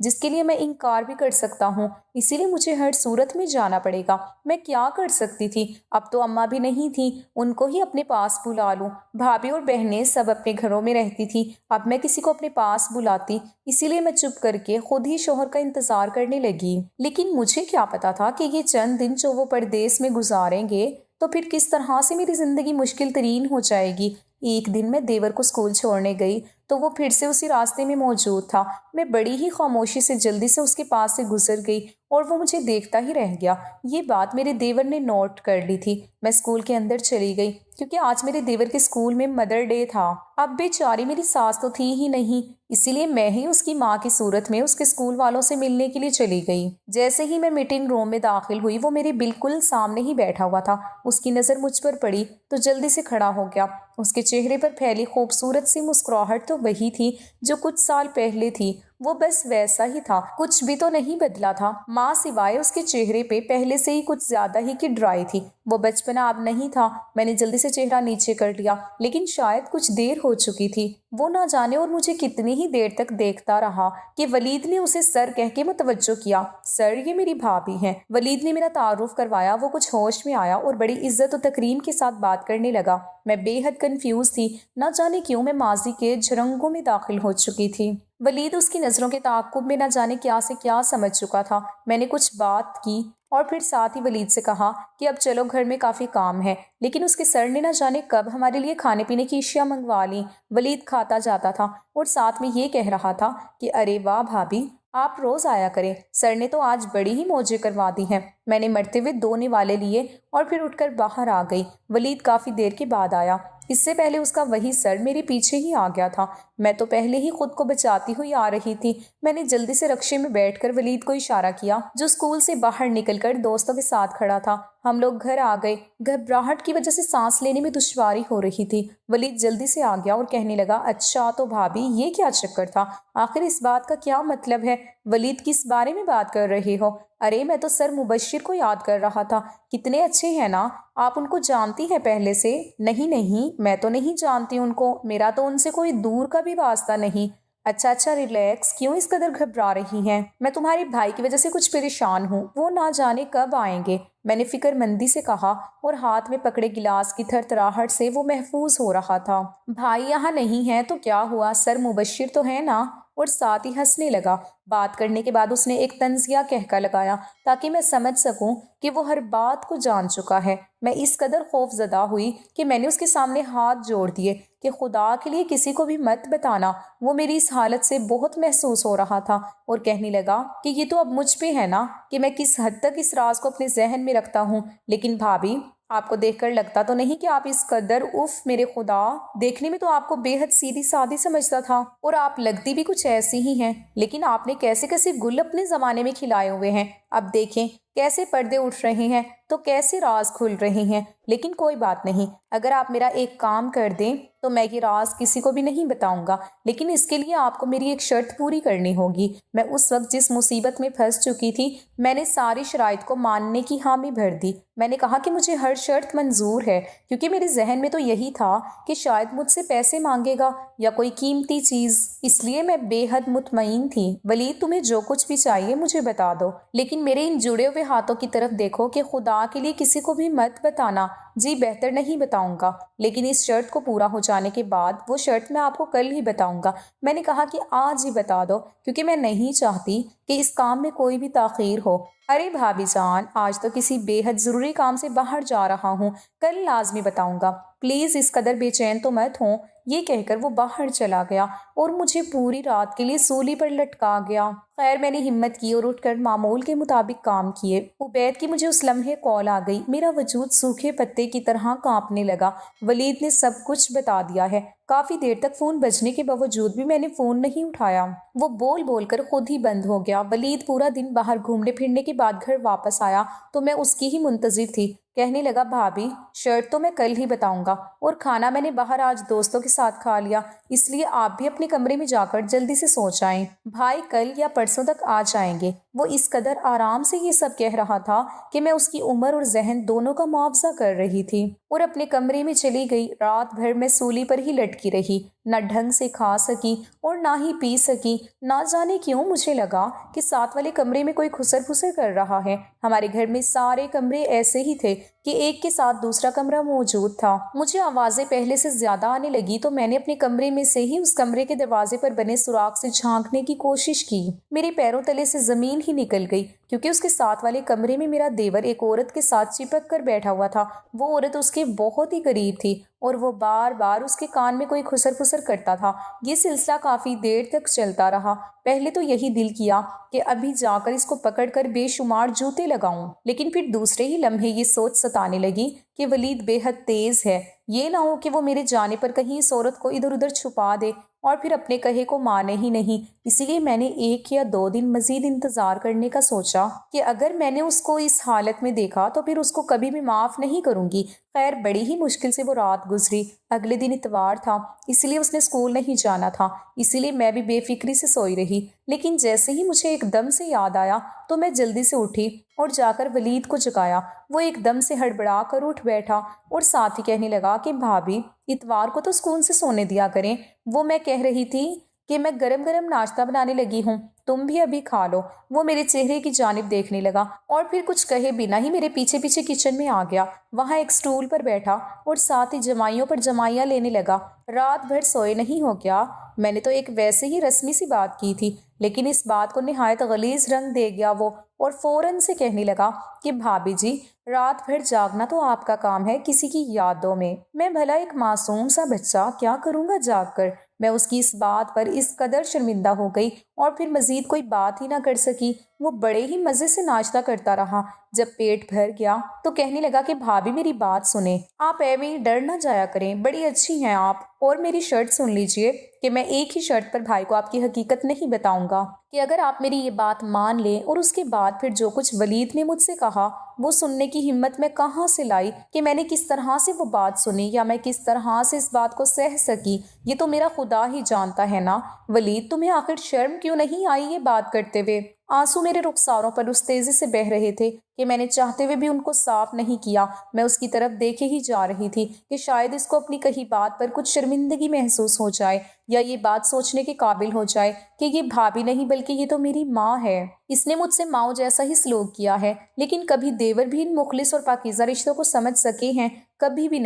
جس کے لیے میں انکار بھی کر سکتا ہوں، اسی لیے مجھے ہر صورت میں جانا پڑے گا۔ میں کیا کر سکتی تھی؟ اب تو اماں بھی نہیں تھیں، ان کو ہی اپنے پاس بلا لوں۔ بھابھی اور بہنیں سب اپنے گھروں میں رہتی تھی، اب میں کسی کو اپنے پاس بلاتی؟ اسی لیے میں چپ کر کے خود ہی شوہر کا انتظار کرنے لگی۔ لیکن مجھے کیا پتا تھا کہ یہ چند دن جو وہ پردیس میں گزاریں گے تو پھر کس طرح سے میری زندگی مشکل ترین ہو جائے گی۔ ایک دن میں دیور کو اسکول چھوڑنے گئی تو وہ پھر سے اسی راستے میں موجود تھا۔ میں بڑی ہی خاموشی سے جلدی سے اس کے پاس سے گزر گئی اور وہ مجھے دیکھتا ہی رہ گیا۔ یہ بات میرے دیور نے نوٹ کر لی تھی۔ میں اسکول کے اندر چلی گئی کیونکہ آج میرے دیور کے اسکول میں مدر ڈے تھا۔ اب بیچاری میری ساس تو تھی ہی نہیں، اسی لیے میں ہی اس کی ماں کی صورت میں اس کے اسکول والوں سے ملنے کے لیے چلی گئی۔ جیسے ہی میں میٹنگ روم میں داخل ہوئی وہ میرے بالکل سامنے ہی بیٹھا ہوا تھا۔ اس کی نظر مجھ پر پڑی تو جلدی سے کھڑا ہو گیا۔ اس کے چہرے پر پھیلی خوبصورت سی مسکراہٹ تو وہی تھی جو کچھ سال پہلے تھی، وہ بس ویسا ہی تھا، کچھ بھی تو نہیں بدلا تھا، ماں سوائے اس کے چہرے پہ پہلے سے ہی کچھ زیادہ ہی کی ڈرائی تھی۔ وہ بچپنا اب نہیں تھا۔ میں نے جلدی سے چہرہ نیچے کر لیا، لیکن شاید کچھ دیر ہو چکی تھی۔ وہ نہ جانے اور مجھے کتنی ہی دیر تک دیکھتا رہا کہ ولید نے اسے سر کہہ کے متوجہ کیا۔ سر، یہ میری بھابھی ہیں۔ ولید نے میرا تعارف کروایا۔ وہ کچھ ہوش میں آیا اور بڑی عزت و تکریم کے ساتھ بات کرنے لگا۔ میں بے حد کنفیوز تھی، نہ جانے کیوں میں ماضی کے جھرنگوں میں داخل ہو چکی تھی۔ ولید اس کی نظروں کے تعاقب میں نہ جانے کیا سے کیا سمجھ چکا تھا۔ میں نے کچھ بات کی اور پھر ساتھ ہی ولید سے کہا کہ اب چلو، گھر میں کافی کام ہے، لیکن اس کے سر نے نہ جانے کب ہمارے لیے کھانے پینے کی اشیاء منگوا لیں۔ ولید کھاتا جاتا تھا اور ساتھ میں یہ کہہ رہا تھا کہ ارے واہ بھابھی، آپ روز آیا کریں، سر نے تو آج بڑی ہی موجیں کروا دی ہیں۔ میں نے مرتے ہوئے 2 نوالے لیے اور پھر اٹھ کر باہر آ گئی۔ ولید کافی دیر کے بعد آیا۔ اس سے پہلے اس کا وہی سر میرے پیچھے ہی آ گیا تھا۔ میں تو پہلے ہی خود کو بچاتی ہوئی آ رہی تھی۔ میں نے جلدی سے رکشے میں بیٹھ کر ولید کو اشارہ کیا جو اسکول سے باہر نکل کر دوستوں کے ساتھ کھڑا تھا۔ ہم لوگ گھر آ گئے۔ گھبراہٹ کی وجہ سے سانس لینے میں دشواری ہو رہی تھی۔ ولید جلدی سے آ گیا اور کہنے لگا، اچھا تو بھابھی یہ کیا چکر تھا؟ آخر اس بات کا کیا مطلب ہے؟ ولید، کس بارے میں بات کر رہے ہو؟ ارے میں تو سر مبشر کو یاد کر رہا تھا، کتنے اچھے ہیں نا، آپ ان کو جانتی ہیں پہلے سے؟ نہیں، میں تو نہیں جانتی ان کو، میرا تو ان سے کوئی دور کا بھی واسطہ نہیں۔ اچھا ریلیکس، کیوں اس قدر گھبرا رہی ہیں؟ میں تمہارے بھائی کی وجہ سے کچھ پریشان ہوں، وہ نہ جانے کب آئیں گے، میں نے فکر مندی سے کہا، اور ہاتھ میں پکڑے گلاس کی تھرتھراہٹ سے وہ محفوظ ہو رہا تھا۔ بھائی یہاں نہیں ہے تو کیا ہوا، سر مبشر تو ہے نا؟ اور ساتھ ہی ہنسنے لگا۔ بات کرنے کے بعد اس نے ایک طنزیہ کہکا لگایا تاکہ میں سمجھ سکوں کہ وہ ہر بات کو جان چکا ہے۔ میں اس قدر خوف زدہ ہوئی کہ میں نے اس کے سامنے ہاتھ جوڑ دیے کہ خدا کے لیے کسی کو بھی مت بتانا۔ وہ میری اس حالت سے بہت محسوس ہو رہا تھا اور کہنے لگا کہ یہ تو اب مجھ پہ ہے نا کہ میں کس حد تک اس راز کو اپنے ذہن میں رکھتا ہوں۔ لیکن بھابھی، آپ کو دیکھ کر لگتا تو نہیں کہ آپ اس قدر، اف میرے خدا، دیکھنے میں تو آپ کو بے حد سیدھی سادی سمجھتا تھا، اور آپ لگتی بھی کچھ ایسی ہی ہیں، لیکن آپ نے کیسے کیسے گل اپنے زمانے میں کھلائے ہوئے ہیں۔ اب دیکھیں کیسے پردے اٹھ رہے ہیں تو کیسے راز کھل رہے ہیں۔ لیکن کوئی بات نہیں، اگر آپ میرا ایک کام کر دیں تو میں یہ راز کسی کو بھی نہیں بتاؤں گا، لیکن اس کے لیے آپ کو میری ایک شرط پوری کرنی ہوگی۔ میں اس وقت جس مصیبت میں پھنس چکی تھی، میں نے ساری شرائط کو ماننے کی حامی بھر دی۔ میں نے کہا کہ مجھے ہر شرط منظور ہے، کیونکہ میرے ذہن میں تو یہی تھا کہ شاید مجھ سے پیسے مانگے گا یا کوئی قیمتی چیز، اس لیے میں بے حد مطمئن تھی۔ ولید، تمہیں جو کچھ بھی چاہیے مجھے بتا دو، لیکن میرے ان جڑے ہوئے ہاتھوں کی طرف دیکھو کہ خدا کے لیے کسی کو بھی مت بتانا۔ جی بہتر نہیں بتاؤں گا، لیکن اس شرط کو پورا ہو جانے کے بعد وہ شرط میں آپ کو کل ہی بتاؤں گا۔ میں نے کہا کہ آج ہی بتا دو، کیونکہ میں نہیں چاہتی کہ اس کام میں کوئی بھی تاخیر ہو۔ ارے بھابھی جان، آج تو کسی بے حد ضروری کام سے باہر جا رہا ہوں، کل لازمی بتاؤں گا، پلیز اس قدر بے چین تو مت ہوں۔ یہ کہہ کر وہ باہر چلا گیا اور مجھے پوری رات کے لیے سولی پر لٹکا گیا۔ خیر، میں نے ہمت کی اور اٹھ کر معمول کے مطابق کام کیے۔ عبید کی مجھے اس لمحے کال آ گئی۔ میرا وجود سوکھے پتے کی طرح کانپنے لگا۔ ولید نے سب کچھ بتا دیا ہے۔ کافی دیر تک فون بجنے کے باوجود بھی میں نے فون نہیں اٹھایا۔ وہ بول بول کر خود ہی بند ہو گیا۔ ولید پورا دن باہر گھومنے پھرنے کے بعد گھر واپس آیا تو میں اس کی ہی منتظر تھی۔ کہنے لگا، بھابھی شرط تو میں کل ہی بتاؤں گا، اور کھانا میں نے باہر آج دوستوں کے ساتھ کھا لیا، اس لیے آپ بھی اپنے کمرے میں جا کر جلدی سے سو جائیں، بھائی کل یا پرسوں تک آ جائیں گے۔ وہ اس قدر آرام سے یہ سب کہہ رہا تھا کہ میں اس کی عمر اور ذہن دونوں کا معاوضہ کر رہی تھی اور اپنے کمرے میں چلی گئی۔ رات بھر میں سولی پر ہی لٹکی رہی، نہ ڈھنگ سے کھا سکی اور نہ ہی پی سکی۔ نہ جانے کیوں مجھے لگا کہ ساتھ والے کمرے میں کوئی خسر پھسر کر رہا ہے۔ ہمارے گھر میں سارے کمرے ایسے ہی تھے کہ ایک کے ساتھ دوسرا کمرہ موجود تھا۔ مجھے آوازیں پہلے سے زیادہ آنے لگی تو میں نے اپنے کمرے میں سے ہی اس کمرے کے دروازے پر بنے سوراخ سے جھانکنے کی کوشش کی۔ میرے پیروں تلے سے زمین ہی نکل گئی، کیونکہ اس کے ساتھ والے کمرے میں میرا دیور ایک عورت کے ساتھ چپک کر بیٹھا ہوا تھا۔ وہ عورت اس کے بہت ہی قریب تھی اور وہ بار بار اس کے کان میں کوئی خسر پھسر کرتا تھا۔ یہ سلسلہ کافی دیر تک چلتا رہا۔ پہلے تو یہی دل کیا کہ ابھی جا کر اس کو پکڑ کر بے شمار جوتے لگاؤں، لیکن پھر دوسرے ہی لمحے یہ سوچ ستانے لگی کہ ولید بے حد تیز ہے، یہ نہ ہو کہ وہ میرے جانے پر کہیں اس عورت کو ادھر ادھر چھپا دے اور پھر اپنے کہے کو مانے ہی نہیں۔ اسی لیے میں نے 1 یا 2 دن مزید انتظار کرنے کا سوچا کہ اگر میں نے اس کو اس حالت میں دیکھا تو پھر اس کو کبھی بھی معاف نہیں کروں گی۔ خیر بڑی ہی مشکل سے وہ رات گزری۔ اگلے دن اتوار تھا، اس لیے اس نے اسکول نہیں جانا تھا، اسی لیے میں بھی بے فکری سے سوئی رہی۔ لیکن جیسے ہی مجھے ایک دم سے یاد آیا تو میں جلدی سے اٹھی اور جا کر ولید کو جگایا۔ وہ ایک دم سے ہڑبڑا کر اٹھ بیٹھا اور ساتھ ہی کہنے لگا کہ بھابھی اتوار کو تو اسکول سے سونے دیا کریں۔ وہ میں کہہ رہی تھی کہ میں گرم گرم ناشتہ بنانے لگی ہوں، تم بھی ابھی کھا لو۔ وہ میرے چہرے کی جانب دیکھنے لگا اور پھر کچھ کہے بنا ہی میرے پیچھے پیچھے کچن میں آ گیا۔ وہاں ایک سٹول پر بیٹھا اور ساتھ ہی جمائیوں پر جمائیاں لینے لگا۔ رات بھر سوئے نہیں ہو کیا؟ میں نے تو ایک ویسے ہی رسمی سی بات کی تھی، لیکن اس بات کو نہایت غلیظ رنگ دے گیا وہ، اور فوراً سے کہنے لگا کہ بھابھی جی رات بھر جاگنا تو آپ کا کام ہے کسی کی یادوں میں بھلا ایک معصوم سا بچہ کیا کروں گا جاگ کر۔ میں اس کی اس بات پر اس قدر شرمندہ ہو گئی اور پھر مزید کوئی بات ہی نہ کر سکی۔ وہ بڑے ہی مزے سے ناشتہ کرتا رہا۔ جب پیٹ بھر گیا تو کہنے لگا کہ بھابھی میری بات سنیں، آپ ایویں ڈر نہ جایا کریں، بڑی اچھی ہیں آپ، اور میری شرط سن لیجئے کہ میں ایک ہی شرط پر بھائی کو آپ کی حقیقت نہیں بتاؤں گا کہ اگر آپ میری یہ بات مان لیں اور اس کے بعد پھر جو کچھ ولید نے مجھ سے کہا وہ سننے کی ہمت میں کہاں سے لائی کہ میں نے کس طرح سے وہ بات سنی یا میں کس طرح سے اس بات کو سہ سکی، یہ تو میرا خدا ہی جانتا ہے نا۔ ولید تمہیں آخر شرم کیوں نہیں آئی یہ بات کرتے ہوئے؟ آنسو میرے رخساروں پر اس تیزی سے بہہ رہے تھے کہ میں نے چاہتے ہوئے بھی ان کو صاف نہیں کیا۔ میں اس کی طرف دیکھے ہی جا رہی تھی کہ شاید اس کو اپنی کہی بات پر کچھ شرمندگی محسوس ہو جائے یا یہ بات سوچنے کے قابل ہو جائے کہ یہ بھابھی نہیں بلکہ یہ تو میری ماں ہے۔ اس نے مجھ سے ماؤں جیسا ہی سلوک کیا ہے، لیکن کبھی دیور بھی ان مخلص اور پاکیزہ رشتوں کو سمجھ سکے ہیں؟ کبھی بھی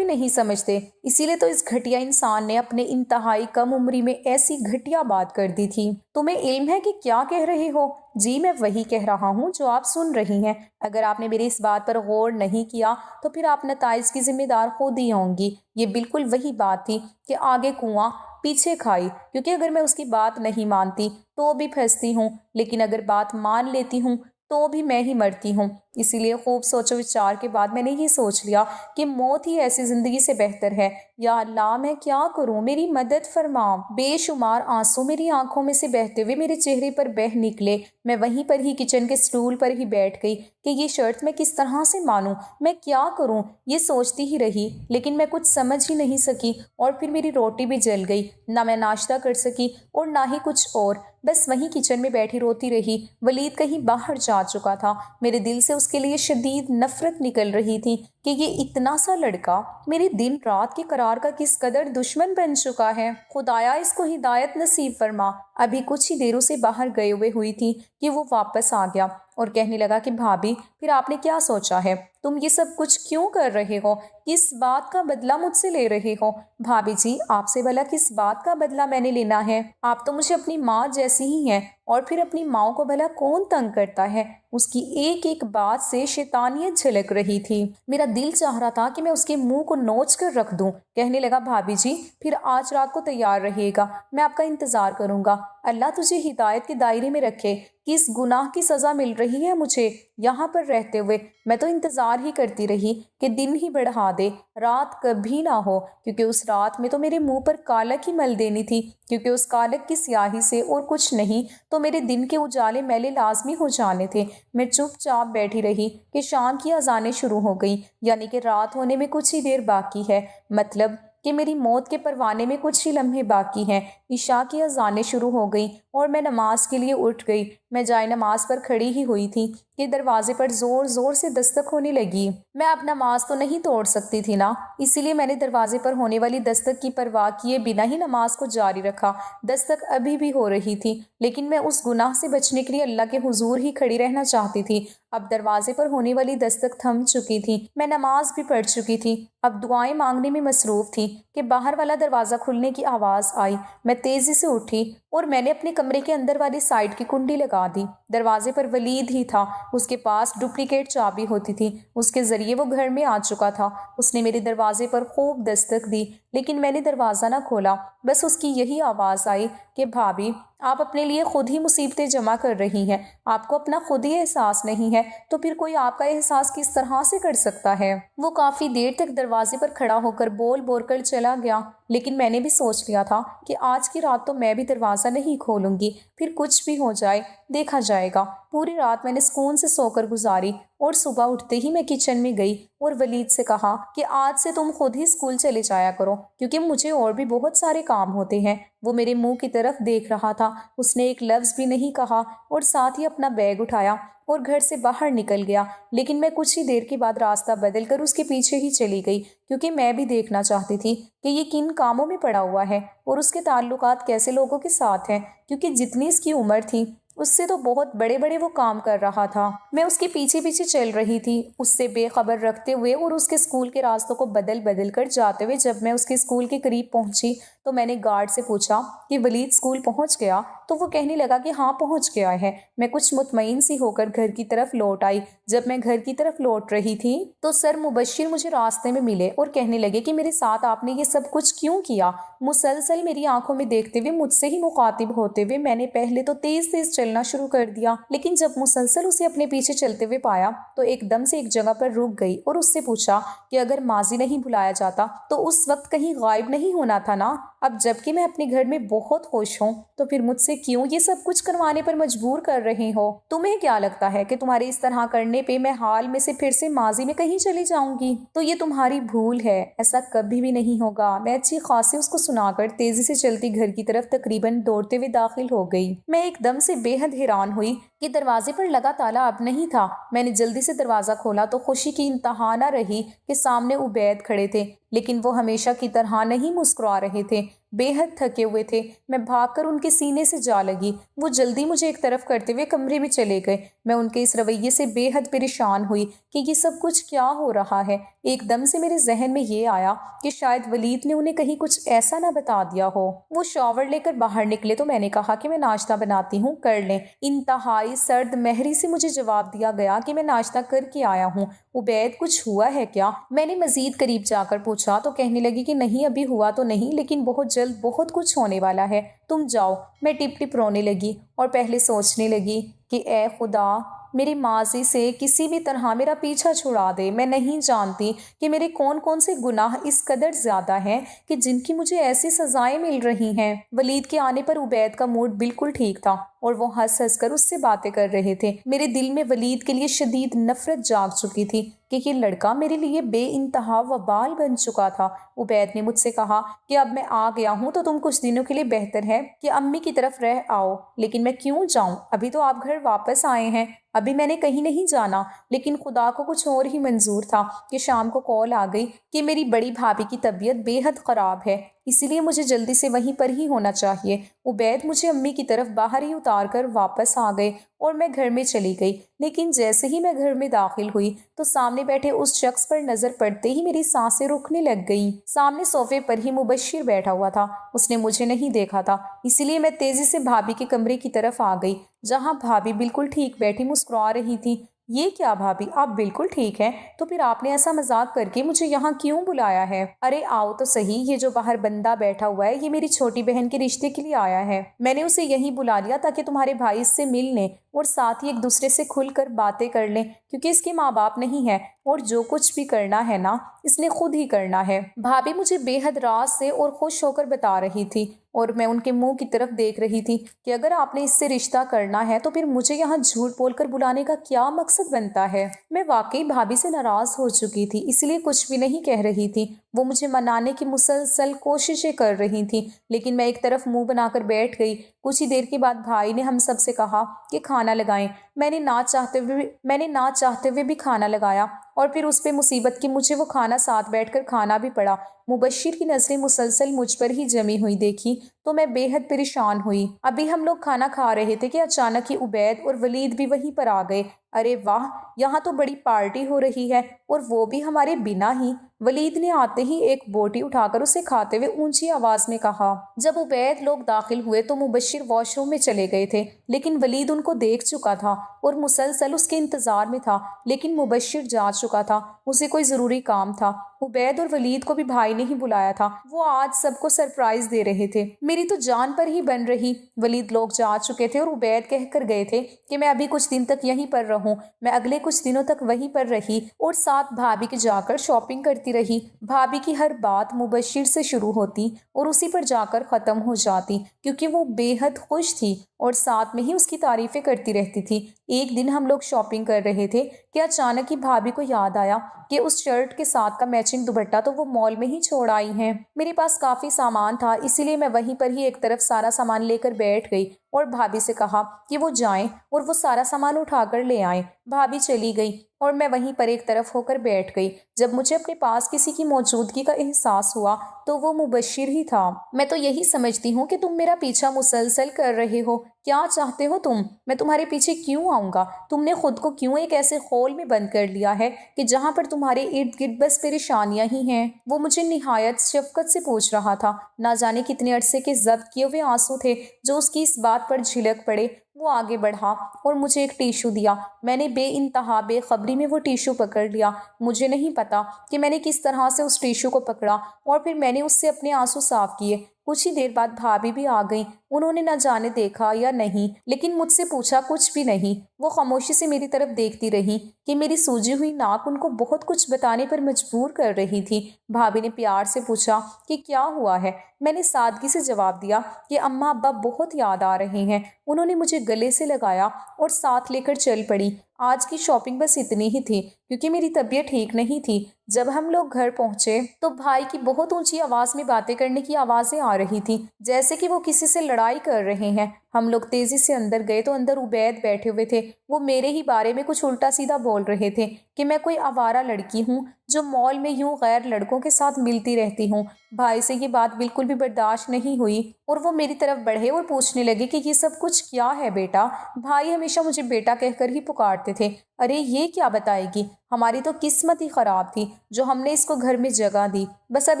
نہیں سمجھتے۔ اسی لیے تو اس گھٹیا انسان نے اپنے انتہائی کم عمری میں ایسی گھٹیا بات کر دی تھی۔ تمہیں علم ہے کہ کیا کہہ رہے ہو؟ جی میں وہی کہہ رہا ہوں جو آپ سن رہی ہیں۔ اگر آپ نے میری اس بات پر غور نہیں کیا تو پھر آپ نتائج کی ذمہ دار خود ہی ہوں گی۔ یہ بالکل وہی بات تھی کہ آگے کنواں پیچھے کھائی، کیونکہ اگر میں اس کی بات نہیں مانتی تو بھی پھنستی ہوں، لیکن اگر بات مان لیتی ہوں تو بھی میں ہی مرتی ہوں۔ اسی لیے خوب سوچ و وچار کے بعد میں نے یہ سوچ لیا کہ موت ہی ایسی زندگی سے بہتر ہے۔ یا اللہ میں کیا کروں، میری مدد فرما۔ بے شمار آنسو میری آنکھوں میں سے بہتے ہوئے میرے چہرے پر بہہ نکلے۔ میں وہیں پر ہی کچن کے سٹول پر ہی بیٹھ گئی کہ یہ شرط میں کس طرح سے مانوں، میں کیا کروں، یہ سوچتی ہی رہی، لیکن میں کچھ سمجھ ہی نہیں سکی اور پھر میری روٹی بھی جل گئی۔ نہ میں ناشتہ کر سکی اور نہ ہی کچھ اور، بس وہیں کچن میں بیٹھی روتی رہی۔ ولید کہیں باہر جا چکا تھا۔ میرے دل سے اس کے لیے شدید نفرت نکل رہی تھی کہ یہ اتنا سا لڑکا میری دن رات کے قرار کا کس قدر دشمن بن چکا ہے۔ خدایا اس کو ہدایت نصیب فرما۔ ابھی کچھ ہی دیر اسے باہر گئے ہوئے ہوئی تھی کہ وہ واپس آ گیا اور کہنے لگا کہ بھابھی پھر آپ نے کیا سوچا ہے؟ تم یہ سب کچھ کیوں کر رہے ہو؟ کس بات کا بدلہ مجھ سے لے رہے ہو؟ بھابھی جی آپ سے بھلا کس بات کا بدلہ میں نے لینا ہے؟ آپ تو مجھے اپنی ماں جیسی ہی ہیں، اور پھر اپنی ماں کو بھلا کون تنگ کرتا ہے؟ اس کی ایک ایک بات سے شیطانیت جھلک رہی تھی۔ میرا دل چاہ رہا تھا کہ میں اس کے منہ کو نوچ کر رکھ دوں۔ کہنے لگا بھابھی جی پھر آج رات کو تیار رہیے گا، میں آپ کا انتظار کروں گا۔ اللہ تجھے ہدایت کے دائرے میں رکھے۔ کس گناہ کی سزا مل رہی ہے مجھے یہاں پر رہتے ہوئے؟ میں تو انتظار ہی کرتی رہی کہ دن ہی بڑھا دے، رات کبھی نہ ہو، کیونکہ اس رات میں تو میرے منہ پر کالک ہی مل دینی تھی، کیونکہ اس کالک کی سیاہی سے اور کچھ نہیں تو میرے دن کے اجالے میلے لازمی ہو جانے تھے۔ میں چپ چاپ بیٹھی رہی کہ شام کی اذانیں شروع ہو گئیں، یعنی کہ رات ہونے میں کچھ ہی دیر باقی ہے، مطلب کہ میری موت کے پروانے میں کچھ ہی لمحے باقی ہیں۔ عشاء کی اذانیں شروع ہو گئیں اور میں نماز کے لیے اٹھ گئی۔ میں جائے نماز پر کھڑی ہی ہوئی تھی کہ دروازے پر زور زور سے دستک ہونے لگی۔ میں اب نماز تو نہیں توڑ سکتی تھی نا، اسی لیے میں نے دروازے پر ہونے والی دستک کی پرواہ کیے بنا ہی نماز کو جاری رکھا۔ دستک ابھی بھی ہو رہی تھی، لیکن میں اس گناہ سے بچنے کے لیے اللہ کے حضور ہی کھڑی رہنا چاہتی تھی۔ اب دروازے پر ہونے والی دستک تھم چکی تھی، میں نماز بھی پڑھ چکی تھی، اب دعائیں مانگنے میں مصروف تھی کہ باہر والا دروازہ کھلنے کی آواز آئی۔ میں تیزی سے اٹھی اور میں نے اپنے کمرے کے اندر والی سائڈ کی کنڈی لگا دی۔ دروازے پر ولید ہی تھا، اس کے پاس ڈپلیکیٹ چابی ہوتی تھی، اس کے ذریعے وہ گھر میں آ چکا تھا۔ اس نے میرے دروازے پر خوب دستک دی، لیکن میں نے دروازہ نہ کھولا۔ بس اس کی یہی آواز آئی کہ بھابھی، آپ اپنے لیے خود ہی مصیبتیں جمع کر رہی ہیں، آپ کو اپنا خود ہی احساس نہیں ہے تو پھر کوئی آپ کا احساس کس طرح سے کر سکتا ہے۔ وہ کافی دیر تک دروازے پر کھڑا ہو کر بول بول کر چلا گیا، لیکن میں نے بھی سوچ لیا تھا کہ آج کی رات تو میں بھی دروازہ نہیں کھولوں گی، پھر کچھ بھی ہو جائے دیکھا جائے گا۔ پوری رات میں نے سکون سے سو کر گزاری اور صبح اٹھتے ہی میں کچن میں گئی اور ولید سے کہا کہ آج سے تم خود ہی اسکول چلے جایا کرو، کیونکہ مجھے اور بھی بہت سارے کام ہوتے ہیں۔ وہ میرے منہ کی طرف دیکھ رہا تھا، اس نے ایک لفظ بھی نہیں کہا اور ساتھ ہی اپنا بیگ اٹھایا اور گھر سے باہر نکل گیا۔ لیکن میں کچھ ہی دیر کے بعد راستہ بدل کر اس کے پیچھے ہی چلی گئی، کیونکہ میں بھی دیکھنا چاہتی تھی کہ یہ کن کاموں میں پڑا ہوا ہے اور اس کے تعلقات کیسے لوگوں کے ساتھ ہیں، کیونکہ جتنی اس کی عمر تھی اس سے تو بہت بڑے بڑے وہ کام کر رہا تھا۔ میں اس کے پیچھے پیچھے چل رہی تھی، اس سے بے خبر رکھتے ہوئے اور اس کے اسکول کے راستوں کو بدل بدل کر جاتے ہوئے۔ جب میں اس کے اسکول کے قریب پہنچی تو میں نے گارڈ سے پوچھا کہ ولید اسکول پہنچ گیا؟ تو وہ کہنے لگا کہ ہاں پہنچ گیا ہے۔ میں کچھ مطمئن سی ہو کر گھر کی طرف لوٹ آئی۔ جب میں گھر کی طرف لوٹ رہی تھی تو سر مبشر مجھے راستے میں ملے اور کہنے لگے کہ میرے ساتھ آپ نے یہ سب کچھ کیوں کیا؟ مسلسل میری آنکھوں میں دیکھتے ہوئے، مجھ سے ہی مخاطب ہوتے ہوئے میں نے پہلے تو تیز تیز چلنا شروع کر دیا، لیکن جب مسلسل اسے اپنے پیچھے چلتے ہوئے پایا تو ایک دم سے ایک جگہ پر رک گئی اور اس سے پوچھا کہ اگر ماضی نہیں بھلایا جاتا تو اس وقت کہیں غائب نہیں ہونا تھا نا؟ اب جبکہ میں اپنے گھر میں بہت خوش ہوں تو پھر مجھ سے کیوں یہ سب کچھ کروانے پر مجبور کر رہے ہو؟ تمہیں کیا لگتا ہے کہ تمہارے اس طرح کرنے پہ میں حال میں سے پھر سے ماضی میں کہیں چلی جاؤں گی؟ تو یہ تمہاری بھول ہے، ایسا کبھی بھی نہیں ہوگا۔ میں اچھی خاصی اس کو سنا کر تیزی سے چلتی گھر کی طرف تقریباً دوڑتے ہوئے داخل ہو گئی۔ میں ایک دم سے بے حد حیران ہوئی کہ دروازے پر لگا تالا اب نہیں تھا۔ میں نے جلدی سے دروازہ کھولا تو خوشی کی انتہا نہ رہی کہ سامنے عبید کھڑے تھے، لیکن وہ ہمیشہ کی طرح نہیں مسکرا رہے تھے، بے حد تھکے ہوئے تھے۔ میں بھاگ کر ان کے سینے سے جا لگی، وہ جلدی مجھے ایک طرف کرتے ہوئے کمرے میں چلے گئے۔ میں ان کے اس رویے سے بے حد پریشان ہوئی کہ یہ سب کچھ کیا ہو رہا ہے۔ ایک دم سے میرے ذہن میں یہ آیا کہ شاید ولید نے انہیں کہیں کچھ ایسا نہ بتا دیا ہو۔ وہ شاور لے کر باہر نکلے تو میں نے کہا کہ میں ناشتہ بناتی ہوں، کر لیں۔ انتہائی سرد مہری سے مجھے جواب دیا گیا کہ میں ناشتہ کر کے آیا ہوں۔ عبید، کچھ ہوا ہے کیا؟ میں نے مزید قریب جا کر پوچھا تو کہنے لگی کہ نہیں، ابھی ہوا تو نہیں، لیکن بہت جلد بہت کچھ ہونے والا ہے، تم جاؤ۔ میں ٹپ ٹپ رونے لگی اور پہلے سوچنے لگی کہ اے خدا، میری ماضی سے کسی بھی طرح میرا پیچھا چھڑا دے۔ میں نہیں جانتی کہ میرے کون کون سے گناہ اس قدر زیادہ ہیں کہ جن کی مجھے ایسی سزائیں مل رہی ہیں۔ ولید کے آنے پر عبید کا موڈ بالکل ٹھیک تھا اور وہ ہنس ہنس کر اس سے باتیں کر رہے تھے۔ میرے دل میں ولید کے لیے شدید نفرت جاگ چکی تھی کہ یہ لڑکا میرے لیے بے انتہا وبال بن چکا تھا۔ عبید نے مجھ سے کہا کہ اب میں آ گیا ہوں تو تم کچھ دنوں کے لیے بہتر ہے کہ امی کی طرف رہ آؤ۔ لیکن میں کیوں جاؤں؟ ابھی تو آپ گھر واپس آئے ہیں، ابھی میں نے کہیں نہیں جانا۔ لیکن خدا کو کچھ اور ہی منظور تھا کہ شام کو کال آ گئی کہ میری بڑی بھابھی کی طبیعت بے حد خراب ہے، اسی لیے مجھے جلدی سے وہیں پر ہی ہونا چاہیے۔ عبید مجھے امی کی طرف باہر ہی اتار کر واپس آ گئے اور میں گھر میں چلی گئی۔ لیکن جیسے ہی میں گھر میں داخل ہوئی تو سامنے بیٹھے اس شخص پر نظر پڑتے ہی میری سانسیں رکنے لگ گئیں۔ سامنے صوفے پر ہی مبشر بیٹھا ہوا تھا، اس نے مجھے نہیں دیکھا تھا، اسی لیے میں تیزی سے بھابھی کے کمرے کی طرف آ گئی، جہاں بھابھی بالکل ٹھیک بیٹھی مسکرا رہی تھی۔ یہ کیا بھابھی، آپ بالکل ٹھیک ہیں؟ تو پھر آپ نے ایسا مذاق کر کے مجھے یہاں کیوں بلایا ہے؟ ارے آؤ تو صحیح، یہ جو باہر بندہ بیٹھا ہوا ہے یہ میری چھوٹی بہن کے رشتے کے لیے آیا ہے، میں نے اسے یہیں بلا لیا تاکہ تمہارے بھائی اس سے مل لیں۔ اور ساتھ ہی ایک دوسرے سے کھل کر باتیں کر لیں، کیونکہ اس کے ماں باپ نہیں ہے اور جو کچھ بھی کرنا ہے نا اس نے خود ہی کرنا ہے۔ بھابھی مجھے بے حد راز سے اور خوش ہو کر بتا رہی تھی اور میں ان کے منہ کی طرف دیکھ رہی تھی کہ اگر آپ نے اس سے رشتہ کرنا ہے تو پھر مجھے یہاں جھوٹ بول کر بلانے کا کیا مقصد بنتا ہے۔ میں واقعی بھابھی سے ناراض ہو چکی تھی، اس لیے کچھ بھی نہیں کہہ رہی تھی۔ وہ مجھے منانے کی مسلسل کوششیں کر رہی تھیں، لیکن میں ایک طرف منہ بنا کر بیٹھ گئی۔ کچھ ہی دیر کے بعد بھائی نے ہم سب سے کہا کہ کھانا لگائیں۔ میں نے نہ چاہتے ہوئے بھی کھانا لگایا اور پھر اس پہ مصیبت کی مجھے وہ کھانا ساتھ بیٹھ کر کھانا بھی پڑا۔ مبشر کی نظریں مسلسل مجھ پر ہی جمی ہوئی دیکھی تو میں بے حد پریشان ہوئی۔ ابھی ہم لوگ کھانا کھا رہے تھے کہ اچانک ہی عبید اور ولید بھی وہیں پر آ گئے۔ ارے واہ، یہاں تو بڑی پارٹی ہو رہی ہے، اور وہ بھی ہمارے بنا ہی۔ ولید نے آتے ہی ایک بوٹی اٹھا کر اسے کھاتے ہوئے اونچی آواز میں کہا۔ جب عبید لوگ داخل ہوئے تو مبشر واش روم میں چلے گئے تھے، لیکن ولید ان کو دیکھ چکا تھا اور مسلسل اس کے انتظار میں تھا۔ لیکن مبشر جا چکا تھا، اسے کوئی ضروری کام تھا۔ عبید اور ولید کو بھی بھائی نے ہی بلایا تھا، وہ آج سب کو سرپرائز دے رہے تھے۔ میری تو جان پر ہی بن رہی۔ ولید لوگ جا چکے تھے اور عبید کہہ کر گئے تھے کہ میں ابھی کچھ دن تک یہیں پر رہوں۔ میں اگلے کچھ دنوں تک وہیں پر رہی اور ساتھ بھابھی کے جا کر شاپنگ کرتی رہی۔ بھابھی کی ہر بات مبشر سے شروع ہوتی اور اسی پر جا کر ختم ہو جاتی، کیونکہ وہ بے حد خوش تھی اور ساتھ میں ہی اس کی تعریفیں کرتی رہتی تھی۔ ایک دن ہم لوگ شاپنگ کر رہے تھے کہ اچانک ہی بھابھی کو یاد آیا کہ اس شرٹ کے ساتھ کا میچنگ دوپٹہ تو وہ مال میں ہی چھوڑ آئی ہیں۔ میرے پاس کافی سامان تھا، اسی لیے میں وہیں پر ہی ایک طرف سارا سامان لے کر بیٹھ گئی اور بھابھی سے کہا کہ وہ جائیں اور وہ سارا سامان اٹھا کر لے آئیں۔ بھابھی چلی گئی اور میں وہیں پر ایک طرف ہو کر بیٹھ گئی۔ جب مجھے اپنے پاس کسی کی موجودگی کا احساس ہوا تو وہ مبشر ہی تھا۔ میں تو یہی سمجھتی ہوں کہ تم میرا پیچھا مسلسل کر رہے ہو۔ کیا چاہتے ہو تم؟ میں تمہارے پیچھے کیوں آؤں گا؟ تم نے خود کو کیوں ایک ایسے خول میں بند کر لیا ہے کہ جہاں پر تمہارے ارد گرد بس پریشانیاں ہی ہیں؟ وہ مجھے نہایت شفقت سے پوچھ رہا تھا۔ نہ جانے کتنے عرصے کے ضبط کیے ہوئے آنسو تھے جو اس کی اس بات پر جھلک پڑے۔ وہ آگے بڑھا اور مجھے ایک ٹیشو دیا۔ میں نے بے انتہا بے خبری میں وہ ٹیشو پکڑ لیا۔ مجھے نہیں پتا کہ میں نے کس طرح سے اس ٹیشو کو پکڑا اور پھر میں نے اس سے اپنے آنسو صاف کیے۔ کچھ ہی دیر بعد بھابھی بھی آ گئیں۔ انہوں نے نہ جانے دیکھا یا نہیں، لیکن مجھ سے پوچھا کچھ بھی نہیں۔ وہ خاموشی سے میری طرف دیکھتی رہی کہ میری سوجی ہوئی ناک ان کو بہت کچھ بتانے پر مجبور کر رہی تھی۔ بھابھی نے پیار سے پوچھا کہ کیا ہوا ہے؟ میں نے سادگی سے جواب دیا کہ اماں ابا بہت یاد آ رہے ہیں۔ انہوں نے مجھے گلے سے لگایا اور ساتھ لے کر چل پڑی۔ آج کی شاپنگ بس اتنی ہی تھی، کیونکہ میری طبیعت ٹھیک نہیں تھی۔ جب ہم لوگ گھر پہنچے تو بھائی کی بہت اونچی آواز میں باتیں کرنے کی آوازیں آ رہی تھیں، جیسے کہ وہ کسی سے لڑائی کر رہے ہیں۔ ہم لوگ تیزی سے اندر گئے تو اندر عبید بیٹھے ہوئے تھے۔ وہ میرے ہی بارے میں کچھ الٹا سیدھا بول رہے تھے کہ میں کوئی آوارہ لڑکی ہوں جو مال میں یوں غیر لڑکوں کے ساتھ ملتی رہتی ہوں۔ بھائی سے یہ بات بالکل بھی برداشت نہیں ہوئی اور وہ میری طرف بڑھے اور پوچھنے لگے کہ یہ سب کچھ کیا ہے بیٹا؟ بھائی ہمیشہ مجھے بیٹا کہہ کر ہی پکارتے تھے۔ ارے یہ کیا بتائے گی؟ ہماری تو قسمت ہی خراب تھی جو ہم نے اس کو گھر میں جگہ دی۔ بس اب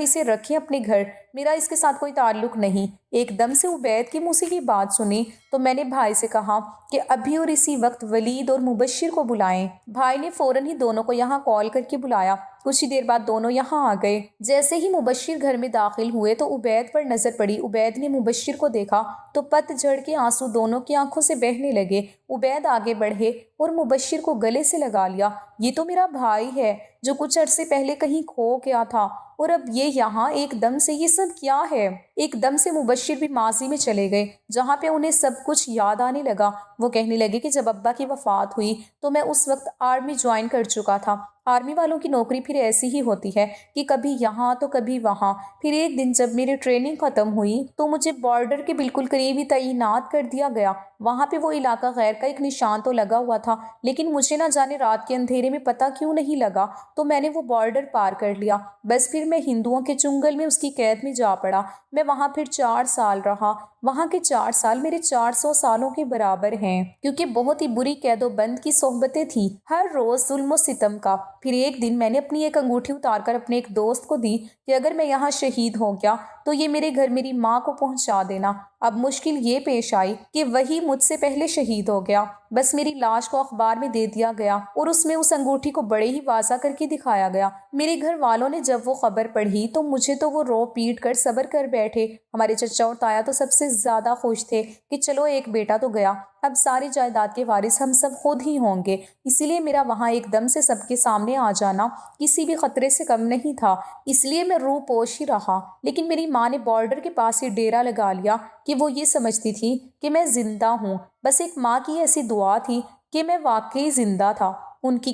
اسے رکھیں اپنے گھر، میرا اس کے ساتھ کوئی تعلق نہیں۔ ایک دم سے عبید کی منہ سے یہ بات سنی تو میں نے بھائی سے کہا کہ ابھی اور اسی وقت ولید اور مبشر کو بلائیں۔ بھائی نے فوراً ہی دونوں کو یہاں کال کر کے بلایا۔ کچھ ہی دیر بعد دونوں یہاں آ گئے۔ جیسے ہی مبشر گھر میں داخل ہوئے تو عبید پر نظر پڑی۔ عبید نے مبشر کو دیکھا تو پت جھڑ کے آنسو دونوں کی آنکھوں سے بہنے لگے۔ عبید آگے بڑھے اور مبشر کو گلے سے لگا لیا۔ یہ تو میرا بھائی ہے جو کچھ عرصے پہلے کہیں کھو گیا تھا، اور اب یہ یہاں ایک دم سے یہ سب کیا ہے؟ ایک دم سے مبشر بھی ماضی میں چلے گئے جہاں پہ انہیں سب کچھ یاد آنے لگا۔ وہ کہنے لگے کہ جب ابا کی وفات ہوئی تو میں اس وقت آرمی جوائن کر چکا تھا۔ آرمی والوں کی نوکری پھر ایسی ہی ہوتی ہے کہ کبھی یہاں تو کبھی وہاں۔ پھر ایک دن جب میری ٹریننگ ختم ہوئی تو مجھے بارڈر کے بالکل قریب ہی تعینات کر دیا گیا۔ وہاں پہ وہ علاقہ غیر کا ایک نشان تو لگا ہوا تھا، لیکن مجھے نہ جانے رات کے اندھیرے میں پتہ کیوں نہیں لگا تو میں نے وہ بارڈر پار کر لیا۔ بس پھر میں ہندوؤں کے چنگل میں اس کی قید میں جا پڑا۔ میں وہاں پھر 4 سال رہا۔ وہاں کے 4 سال میرے 400 سالوں کے برابر ہیں، کیونکہ بہت ہی بری قید و بند کی صحبتیں تھیں، ہر روز ظلم و ستم کا۔ پھر ایک دن میں نے اپنی ایک انگوٹھی اتار کر اپنے ایک دوست کو دی کہ اگر میں یہاں شہید ہو گیا تو یہ میرے گھر میری ماں کو پہنچا دینا۔ اب مشکل یہ پیش آئی کہ وہی مجھ سے پہلے شہید ہو گیا۔ بس میری لاش کو اخبار میں دے دیا گیا اور اس میں اس انگوٹھی کو بڑے ہی واضح کر کے دکھایا گیا۔ میرے گھر والوں نے جب وہ خبر پڑھی تو مجھے تو وہ رو پیٹ کر صبر کر بیٹھے۔ ہمارے چچا اور تایا تو سب سے زیادہ خوش تھے کہ چلو ایک بیٹا تو گیا، اب ساری جائیداد کے وارث ہم سب خود ہی ہوں گے، اسی لیے میرا وہاں ایک دم سے سب کے سامنے آ جانا کسی بھی خطرے سے کم نہیں تھا، اس لیے میں روح پوش ہی رہا۔ لیکن میری ماں نے بارڈر کے پاس ہی ڈیرا لگا لیا کہ وہ یہ سمجھتی تھی کہ میں زندہ ہوں۔ بس ایک ماں کی ایسی دعا تھی کہ میں واقعی زندہ تھا۔ ان کی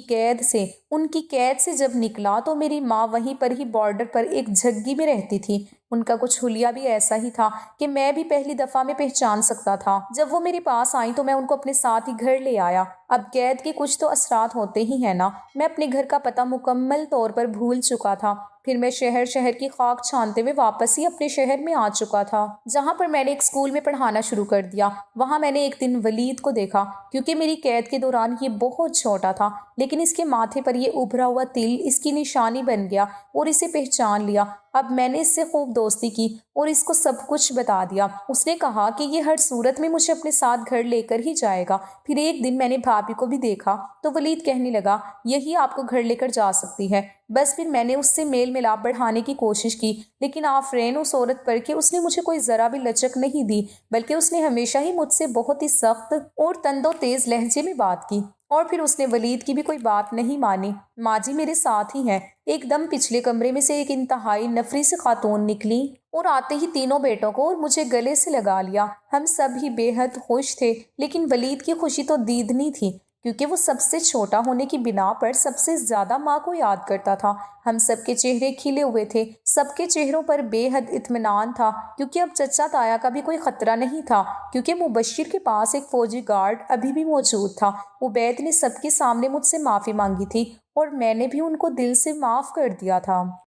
قید سے جب نکلا تو میری ماں وہیں پر ہی بارڈر پر ایک جھگی میں رہتی تھی۔ ان کا کچھ حلیہ بھی ایسا ہی تھا کہ میں بھی پہلی دفعہ میں پہچان سکتا تھا۔ جب وہ میرے پاس آئیں تو میں ان کو اپنے ساتھ ہی گھر لے آیا۔ اب قید کے کچھ تو اثرات ہوتے ہی ہیں نا۔ میں اپنے گھر کا پتہ مکمل طور پر بھول چکا تھا۔ پھر میں شہر کی خاک چھانتے ہوئے واپس ہی اپنے شہر میں آ چکا تھا، جہاں پر میں نے ایک اسکول میں پڑھانا شروع کر دیا۔ وہاں میں نے ایک دن ولید کو دیکھا۔ کیونکہ میری قید کے دوران یہ بہت چھوٹا تھا، لیکن اس کے ماتھے پر یہ ابھرا ہوا تل اس کی نشانی بن گیا اور اسے پہچان لیا۔ اب میں نے اس سے خوب دوستی کی اور اس کو سب کچھ بتا دیا۔ اس نے کہا کہ یہ ہر صورت میں مجھے اپنے ساتھ گھر لے کر ہی جائے گا۔ پھر ایک دن میں نے بھابھی کو بھی دیکھا تو ولید کہنے لگا یہی آپ کو گھر لے کر جا سکتی ہے۔ بس پھر میں نے اس سے میل ملاپ بڑھانے کی کوشش کی، لیکن آفرین اس عورت پر کہ اس نے مجھے کوئی ذرا بھی لچک نہیں دی، بلکہ اس نے ہمیشہ ہی مجھ سے بہت ہی سخت اور تند و تیز لہجے میں بات کی، اور پھر اس نے ولید کی بھی کوئی بات نہیں مانی۔ ماں جی میرے ساتھ ہی ہیں۔ ایک دم پچھلے کمرے میں سے ایک انتہائی نفری سے خاتون نکلی اور آتے ہی تینوں بیٹوں کو اور مجھے گلے سے لگا لیا۔ ہم سب ہی بے حد خوش تھے، لیکن ولید کی خوشی تو دیدنی تھی، کیونکہ وہ سب سے چھوٹا ہونے کی بنا پر سب سے زیادہ ماں کو یاد کرتا تھا۔ ہم سب کے چہرے کھلے ہوئے تھے، سب کے چہروں پر بے حد اطمینان تھا، کیونکہ اب چچا تایا کا بھی کوئی خطرہ نہیں تھا، کیونکہ مبشر کے پاس ایک فوجی گارڈ ابھی بھی موجود تھا۔ عبید نے سب کے سامنے مجھ سے معافی مانگی تھی اور میں نے بھی ان کو دل سے معاف کر دیا تھا۔